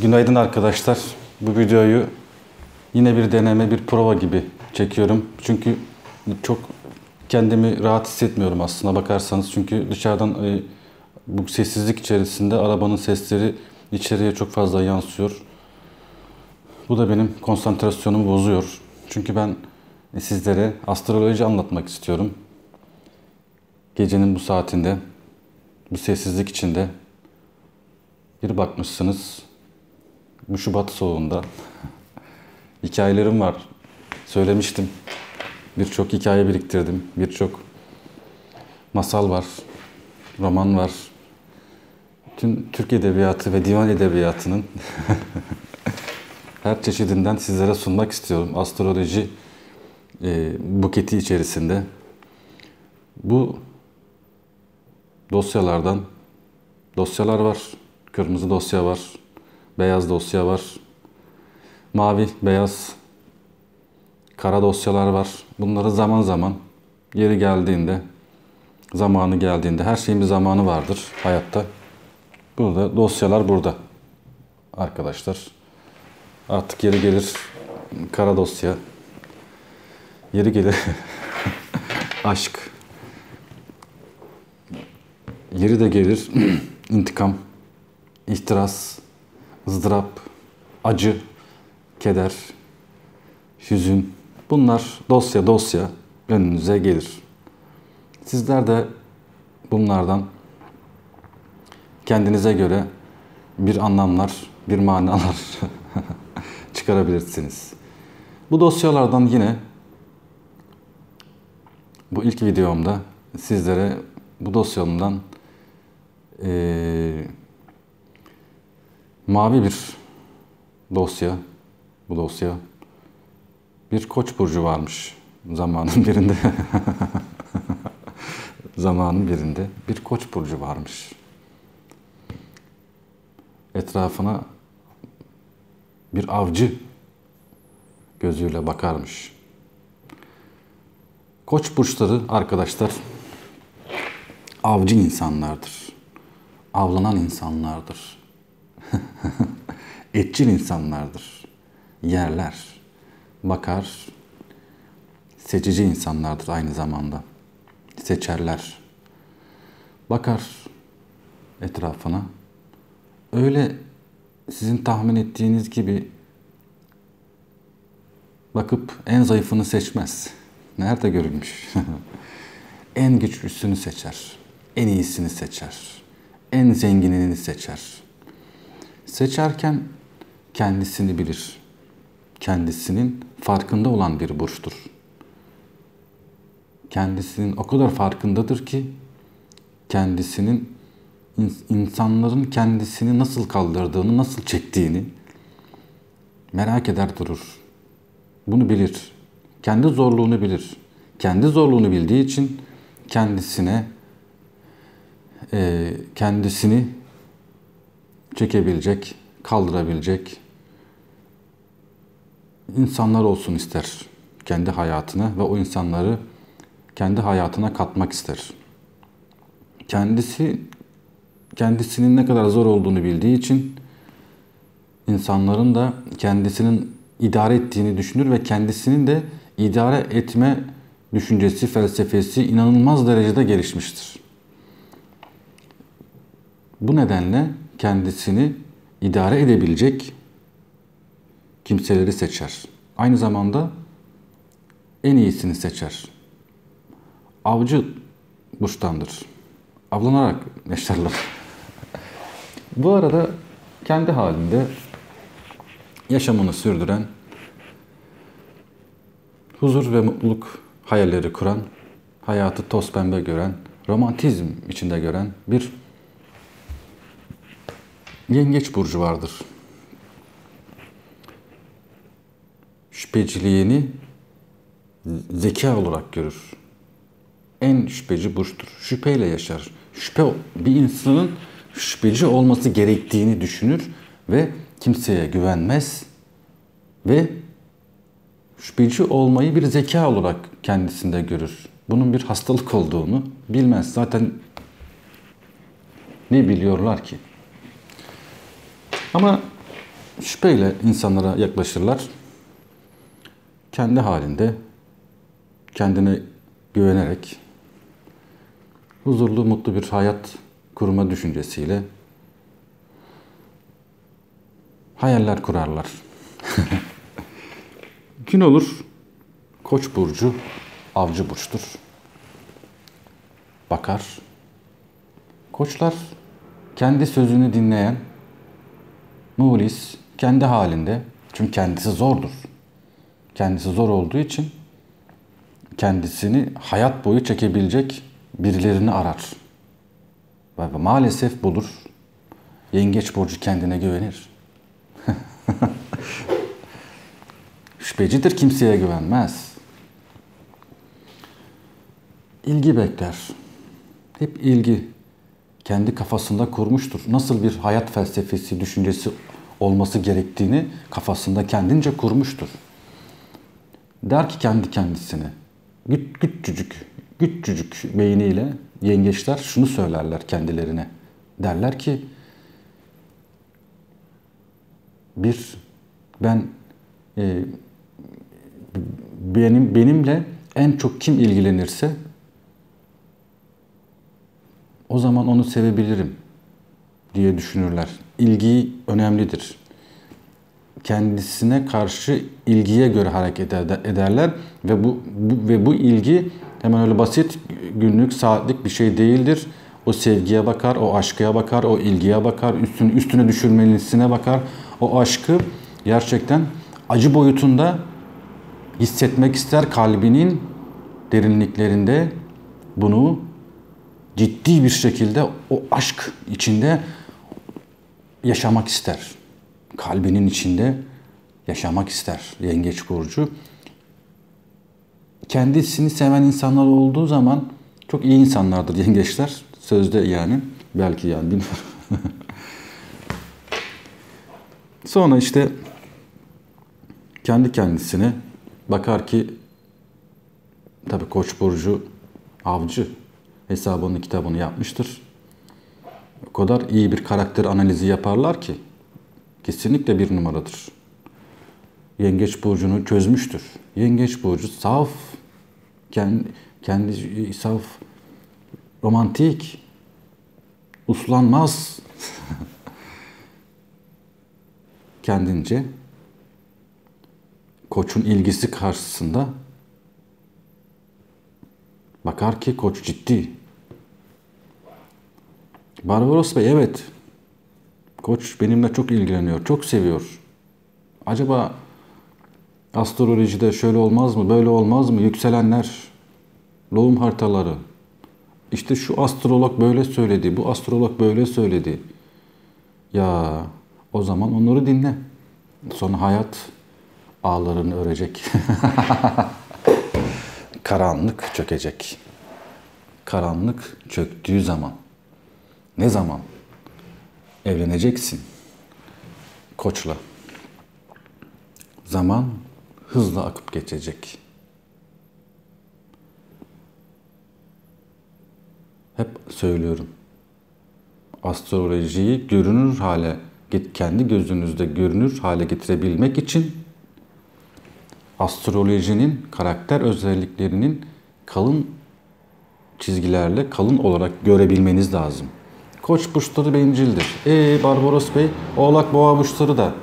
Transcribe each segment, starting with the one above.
Günaydın arkadaşlar. Bu videoyu yine bir deneme, bir prova gibi çekiyorum. Çünkü çok kendimi rahat hissetmiyorum aslına bakarsanız. Çünkü dışarıdan bu sessizlik içerisinde arabanın sesleri içeriye çok fazla yansıyor. Bu da benim konsantrasyonumu bozuyor. Çünkü ben sizlere astroloji anlatmak istiyorum. Gecenin bu saatinde, bu sessizlik içinde bir bakmışsınız. Bu Şubat soğuğunda hikayelerim var. Söylemiştim. Birçok hikaye biriktirdim. Birçok masal var. Roman var. Tüm Türk Edebiyatı ve Divan Edebiyatı'nın her çeşidinden sizlere sunmak istiyorum. Astroloji buketi içerisinde. Bu dosyalar var. Kırmızı dosya var. Beyaz dosya var. Mavi, beyaz, kara dosyalar var. Bunları zaman zaman yeri geldiğinde, zamanı geldiğinde, her şeyin bir zamanı vardır hayatta. Burada dosyalar burada arkadaşlar. Artık yeri gelir kara dosya. Yeri gelir aşk. Yeri de gelir intikam, ihtiras, ızdırap, acı, keder, hüzün. Bunlar dosya önünüze gelir. Sizler de bunlardan kendinize göre bir anlamlar, bir manalar çıkarabilirsiniz. Bu dosyalardan yine bu ilk videomda sizlere bu dosyamdan mavi bir dosya, bu dosya bir Koç burcu varmış zamanın birinde. Zamanın birinde bir Koç burcu varmış. Etrafına bir avcı gözüyle bakarmış. Koç burçları arkadaşlar avcı insanlardır. Avlanan insanlardır. Etçil insanlardır. Yerler, bakar, seçici insanlardır aynı zamanda. Seçerler. Bakar etrafına. Öyle sizin tahmin ettiğiniz gibi bakıp en zayıfını seçmez. Nerede görülmüş? En güçlüsünü seçer. En iyisini seçer. En zenginini seçer. Seçerken kendisini bilir. Kendisinin farkında olan bir burçtur. Kendisinin o kadar farkındadır ki kendisinin insanların kendisini nasıl kaldırdığını, nasıl çektiğini merak eder durur. Bunu bilir. Kendi zorluğunu bilir. Kendi zorluğunu bildiği için kendisini çekebilecek, kaldırabilecek insanlar olsun ister kendi hayatına ve o insanları kendi hayatına katmak ister. Kendisinin ne kadar zor olduğunu bildiği için insanların da kendisinin idare ettiğini düşünür ve kendisinin de idare etme düşüncesi, felsefesi inanılmaz derecede gelişmiştir. Bu nedenle kendisini idare edebilecek kimseleri seçer. Aynı zamanda en iyisini seçer. Avcı burçtandır. Avlanarak yaşarlar. Bu arada kendi halinde yaşamını sürdüren, huzur ve mutluluk hayalleri kuran, hayatı toz pembe gören, romantizm içinde gören bir Yengeç burcu vardır. Şüpheciliğini zeka olarak görür. En şüpheci burçtur. Şüpheyle yaşar. Bir insanın şüpheci olması gerektiğini düşünür ve kimseye güvenmez ve şüpheci olmayı bir zeka olarak kendisinde görür. Bunun bir hastalık olduğunu bilmez. Zaten ne biliyorlar ki? Ama şüpheyle insanlara yaklaşırlar. Kendi halinde, kendine güvenerek, huzurlu, mutlu bir hayat kurma düşüncesiyle hayaller kurarlar. Gün olur, Koç burcu avcı burçtur. Bakar. Koçlar kendi sözünü dinleyen, muhlis, kendi halinde. Çünkü kendisi zordur. Kendisi zor olduğu için kendisini hayat boyu çekebilecek birilerini arar. Ve maalesef bulur. Yengeç burcu kendine güvenir. Şüphecidir, kimseye güvenmez. İlgi bekler. Hep ilgi. Kendi kafasında kurmuştur. Nasıl bir hayat felsefesi, düşüncesi olması gerektiğini kafasında kendince kurmuştur. Der ki kendi kendisine, küçücük beyniyle yengeçler şunu söylerler kendilerine. Derler ki, benimle en çok kim ilgilenirse o zaman onu sevebilirim diye düşünürler. İlgi önemlidir. Kendisine karşı ilgiye göre hareket ederler ve bu ilgi hemen öyle basit günlük saatlik bir şey değildir. O sevgiye bakar, o aşkıya bakar, o ilgiye bakar, üstüne düşürmelisine bakar. O aşkı gerçekten acı boyutunda hissetmek ister, kalbinin derinliklerinde bunu ciddi bir şekilde o aşk içinde yaşamak ister. Kalbinin içinde yaşamak ister Yengeç burcu. Kendisini seven insanlar olduğu zaman çok iyi insanlardır yengeçler. Sözde yani. Belki yani bilmiyorum. Sonra işte kendi kendisine bakar ki tabii Koç burcu avcı hesabını kitabını yapmıştır. O kadar iyi bir karakter analizi yaparlar ki kesinlikle bir numaradır. Yengeç burcunu çözmüştür. Yengeç burcu saf, kendi saf, romantik, uslanmaz. Kendince Koç'un ilgisi karşısında bakar ki Koç ciddi. Barbaros Bey evet, Koç benimle çok ilgileniyor, çok seviyor. Acaba astrolojide şöyle olmaz mı, böyle olmaz mı? Yükselenler, doğum haritaları. İşte şu astrolog böyle söyledi, bu astrolog böyle söyledi. Ya o zaman onları dinle. Sonra hayat ağlarını örecek. Karanlık çökecek. Karanlık çöktüğü zaman, ne zaman evleneceksin Koç'la? Zaman hızla akıp geçecek. Hep söylüyorum. Astrolojiyi görünür hale, kendi gözünüzde görünür hale getirebilmek için astrolojinin karakter özelliklerinin kalın çizgilerle, kalın olarak görebilmeniz lazım. Koç burçları bencildir. Barbaros Bey, Oğlak Boğa burçları da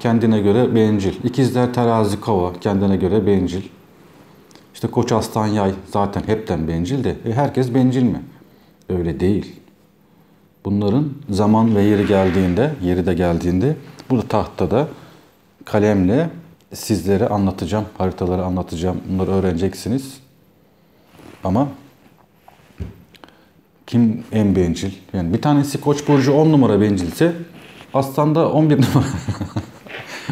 kendine göre bencil. İkizler, Terazi, Kova kendine göre bencil. İşte Koç, Aslan, Yay zaten hepten bencil de herkes bencil mi? Öyle değil. Bunların zaman ve yeri de geldiğinde burada tahtada kalemle sizlere anlatacağım, haritaları anlatacağım. Bunları öğreneceksiniz. Ama kim en bencil? Yani bir tanesi Koç burcu 10 numara bencilse Aslan da 11 numara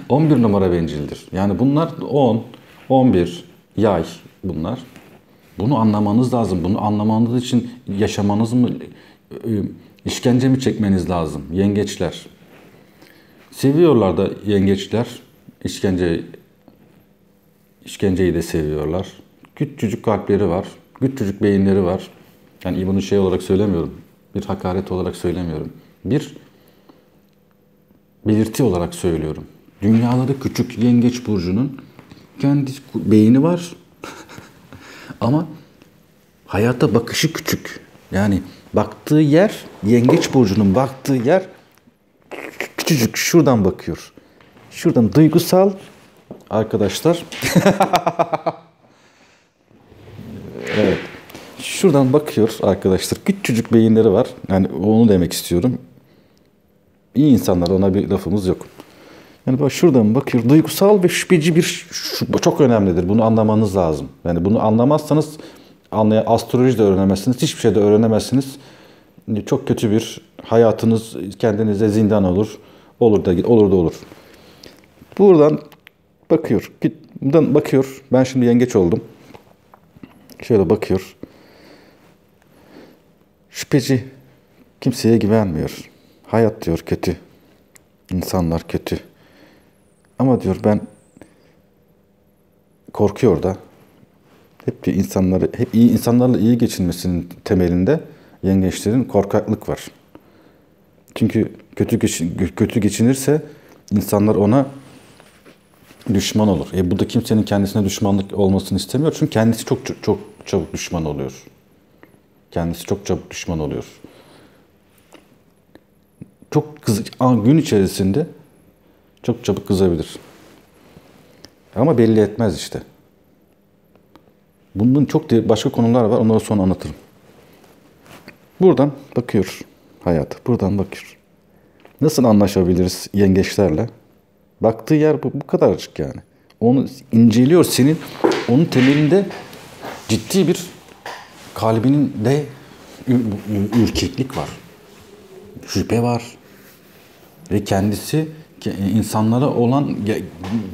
11 numara bencildir. Yani bunlar 10, 11, Yay bunlar. Bunu anlamanız lazım. Bunu anlamanız için yaşamanız mı, işkence mi çekmeniz lazım? Yengeçler. Seviyorlar da yengeçler. İşkenceyi de seviyorlar. Küçücük kalpleri var. Küçücük beyinleri var. Yani bunu şey olarak söylemiyorum. Bir hakaret olarak söylemiyorum. belirti olarak söylüyorum. Dünyaları küçük Yengeç burcunun kendi beyni var ama hayata bakışı küçük. Yani baktığı yer, Yengeç burcunun baktığı yer küçücük. Şuradan bakıyor. Şuradan duygusal arkadaşlar. Evet. Şuradan bakıyor arkadaşlar. Küçücük beyinleri var. Yani onu demek istiyorum. İyi insanlar, ona bir lafımız yok. Yani bak şuradan bakıyor. Duygusal ve şüpheci bu çok önemlidir. Bunu anlamanız lazım. Yani bunu anlamazsanız astroloji de öğrenemezsiniz. Hiçbir şey de öğrenemezsiniz. Çok kötü bir hayatınız, kendinize zindan olur. Olur. Buradan bakıyor. Buradan bakıyor. Ben şimdi yengeç oldum. Şöyle bakıyor. Şüpheci. Kimseye güvenmiyor. Hayat diyor kötü. İnsanlar kötü. Ama diyor ben korkuyor da hep iyi insanlarla iyi geçinmesinin temelinde yengeçlerin korkaklık var. Çünkü kötü geçinirse insanlar ona düşman olur. Bu da kimsenin kendisine düşmanlık olmasını istemiyor. Çünkü kendisi çok çabuk düşman oluyor. Kendisi çok çabuk düşman oluyor. Gün içerisinde çok çabuk kızabilir. Ama belli etmez işte. Bunun çok başka konular var. Onları sonra anlatırım. Buradan bakıyor hayat. Buradan bakıyor. Nasıl anlaşabiliriz yengeçlerle? Baktığı yer bu kadarcık yani. Onu inceliyor. Onun temelinde ciddi bir kalbinin de ürkeklik var. Şüphe var. Ve kendisi insanlara olan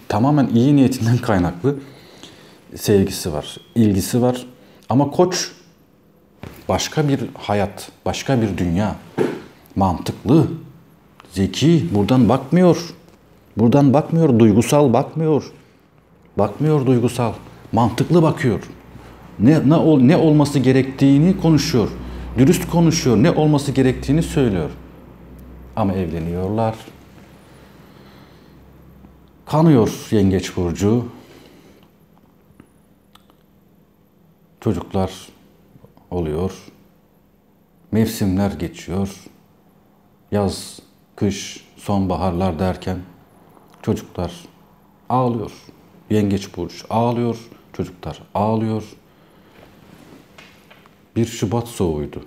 tamamen iyi niyetinden kaynaklı sevgisi var, ilgisi var. Ama Koç başka bir hayat, başka bir dünya. Mantıklı, zeki, buradan bakmıyor, duygusal bakmıyor. Bakmıyor duygusal, mantıklı bakıyor. Ne olması gerektiğini konuşuyor. Dürüst konuşuyor, ne olması gerektiğini söylüyor. Ama evleniyorlar. Kanıyor Yengeç burcu. Çocuklar oluyor. Mevsimler geçiyor. Yaz, kış, sonbaharlar derken çocuklar ağlıyor. Yengeç burcu ağlıyor. Çocuklar ağlıyor. 1 Şubat soğuğuydu.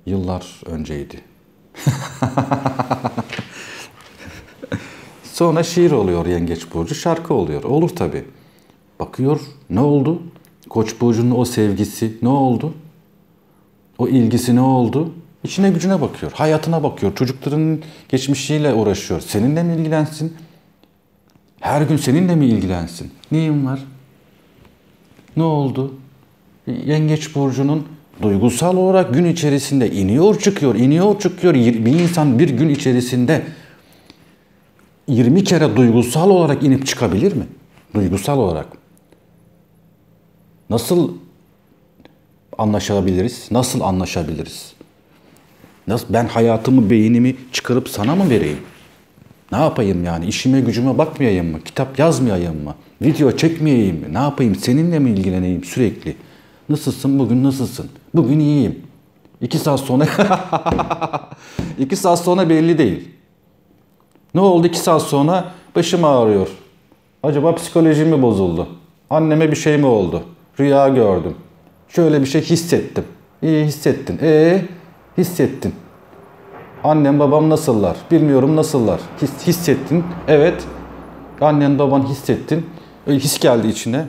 Yıllar önceydi. Sonra şiir oluyor Yengeç burcu, şarkı oluyor. Olur tabii. Bakıyor, ne oldu? Koç burcunun o sevgisi ne oldu? O ilgisi ne oldu? İçine gücüne bakıyor, hayatına bakıyor. Çocukların geçmişiyle uğraşıyor. Seninle mi ilgilensin? Her gün seninle mi ilgilensin? Neyin var? Ne oldu? Yengeç burcunun duygusal olarak gün içerisinde iniyor çıkıyor. Bir insan bir gün içerisinde 20 kere duygusal olarak inip çıkabilir mi? Duygusal olarak. Nasıl anlaşabiliriz? Ben hayatımı, beynimi çıkarıp sana mı vereyim? Ne yapayım yani? İşime gücüme bakmayayım mı? Kitap yazmayayım mı? Video çekmeyeyim mi? Ne yapayım? Seninle mi ilgileneyim sürekli? Nasılsın bugün, nasılsın? Bugün iyiyim. 2 saat sonra 2 saat sonra belli değil. Ne oldu 2 saat sonra? Başım ağrıyor. Acaba psikolojim mi bozuldu? Anneme bir şey mi oldu? Rüya gördüm. Şöyle bir şey hissettim. İyi hissettin. Hissettin. Annem babam nasıllar? Bilmiyorum nasıllar. Hissettin. Evet. Annen baban hissettin. His geldi içine.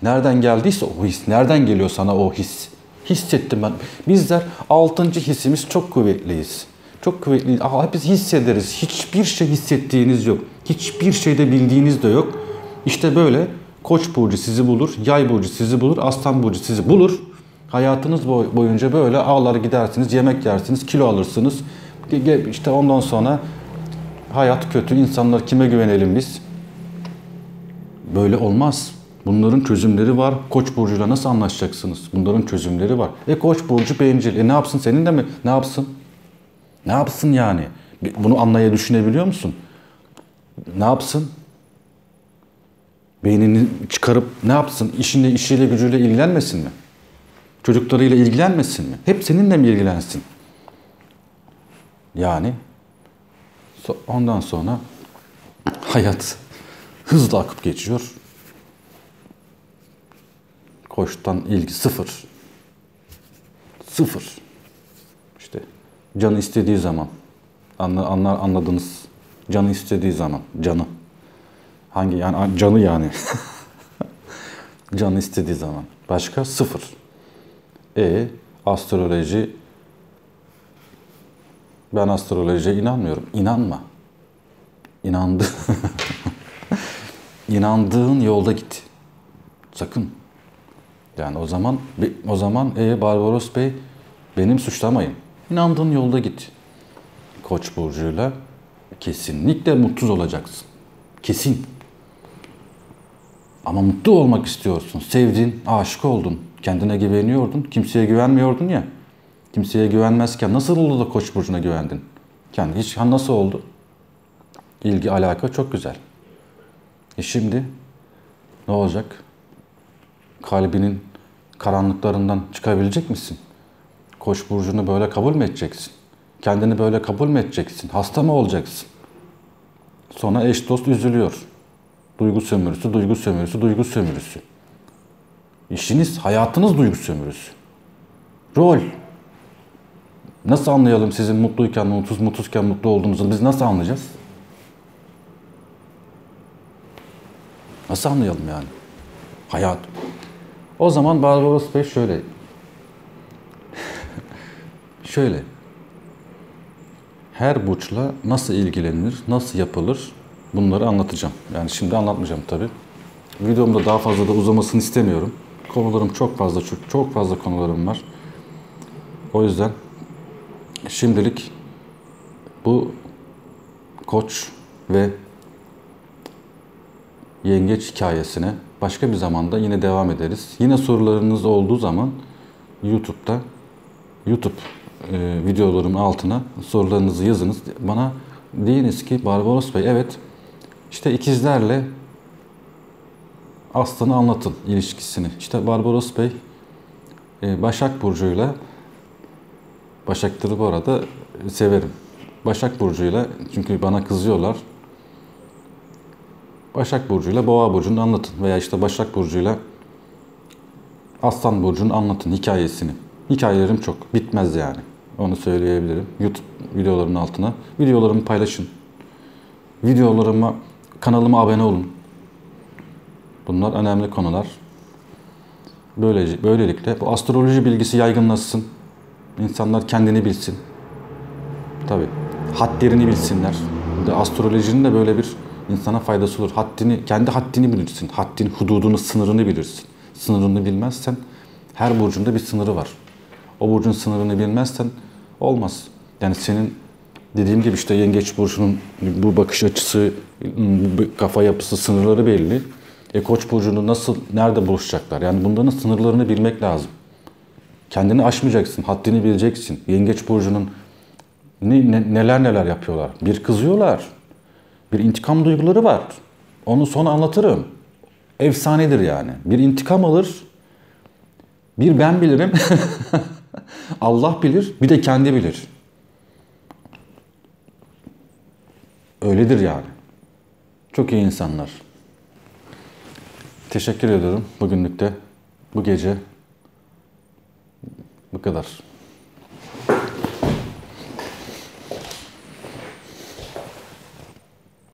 Nereden geldiyse o his. Nereden geliyor sana o his? Hissettim ben. Bizler 6. hissimiz çok kuvvetliyiz. Çok kuvvetliyiz. Biz hissederiz. Hiçbir şey hissettiğiniz yok. Hiçbir şeyde bildiğiniz de yok. İşte böyle Koç burcu sizi bulur, Yay burcu sizi bulur, Aslan burcu sizi bulur. Hayatınız boyunca böyle ağlar gidersiniz, yemek yersiniz, kilo alırsınız. İşte ondan sonra hayat kötü, insanlar kime güvenelim biz? Böyle olmaz. Bunların çözümleri var. Koç burcuyla nasıl anlaşacaksınız? Bunların çözümleri var. Koç burcu bencil. Ne yapsın? Senin de mi? Ne yapsın? Ne yapsın yani? Bunu düşünebiliyor musun? Ne yapsın? Beynini çıkarıp ne yapsın? İşiyle gücüyle ilgilenmesin mi? Çocuklarıyla ilgilenmesin mi? Hep seninle mi ilgilensin? Yani ondan sonra hayat hızla akıp geçiyor. Koçtan ilgi sıfır. Sıfır. İşte canı istediği zaman. Anladınız. Canı istediği zaman. Canı. Hangi yani? Canı yani. Canı istediği zaman. Başka? Sıfır. Astroloji. Ben astrolojiye inanmıyorum. İnanma. İnandığın yolda git. Sakın. Yani o zaman Barbaros Bey benim suçlamayın. İnandığın yolda git. Koç burcuyla kesinlikle mutsuz olacaksın. Kesin. Ama mutlu olmak istiyorsun. Sevdin, aşık oldun. Kendine güveniyordun. Kimseye güvenmiyordun ya. Kimseye güvenmezken nasıl oldu da Koç burcuna güvendin? Nasıl oldu? İlgi, alaka çok güzel. Şimdi ne olacak? Kalbinin karanlıklarından çıkabilecek misin? Koç burcunu böyle kabul mü edeceksin? Kendini böyle kabul mü edeceksin? Hasta mı olacaksın? Sonra eş dost üzülüyor. Duygu sömürüsü. Hayatınız duygu sömürüsü. Rol. Nasıl anlayalım sizin mutluyken, mutsuzken mutlu olduğunuzu? Biz nasıl anlayacağız? Nasıl anlayalım yani? Hayat. O zaman Barbaros Bey şöyle. Her burçla nasıl ilgilenir, nasıl yapılır bunları anlatacağım. Yani şimdi anlatmayacağım tabii. Videomda daha fazla da uzamasını istemiyorum. Konularım çok fazla konularım var. O yüzden şimdilik bu Koç ve Yengeç hikayesine başka bir zamanda yine devam ederiz. Yine sorularınız olduğu zaman YouTube videolarımın altına sorularınızı yazınız. Bana deyiniz ki Barbaros Bey evet işte ikizlerle Aslan'ı anlatın ilişkisini. İşte Barbaros Bey Başak Burcu'yla Başak'tır bu arada severim. Başak Burcu'yla çünkü bana kızıyorlar. Başak Burcu'yla Boğa Burcu'nu anlatın. Veya işte Başak Burcu'yla Aslan Burcu'nu anlatın hikayesini. Hikayelerim çok. Bitmez yani. Onu söyleyebilirim. YouTube videolarımın altına. Videolarımı paylaşın. Kanalıma abone olun. Bunlar önemli konular. Böylelikle bu astroloji bilgisi yaygınlaşsın. İnsanlar kendini bilsin. Tabii. Hadlerini bilsinler. Astrolojinin de böyle bir insana faydası olur. Kendi haddini bilirsin. Haddin, hududunu, sınırını bilirsin. Sınırını bilmezsen her burcunda bir sınırı var. O burcun sınırını bilmezsen olmaz. Yani senin dediğim gibi işte Yengeç burcunun bu bakış açısı, bu kafa yapısı, sınırları belli. Koç burcunu nerede buluşacaklar? Yani bunların sınırlarını bilmek lazım. Kendini aşmayacaksın, haddini bileceksin. Yengeç burcunun neler yapıyorlar. Bir kızıyorlar. Bir intikam duyguları var. Onu sonra anlatırım. Efsanedir yani. Bir intikam alır. Bir ben bilirim. Allah bilir. Bir de kendi bilir. Öyledir yani. Çok iyi insanlar. Teşekkür ediyorum bugünlük de. Bu gece bu kadar.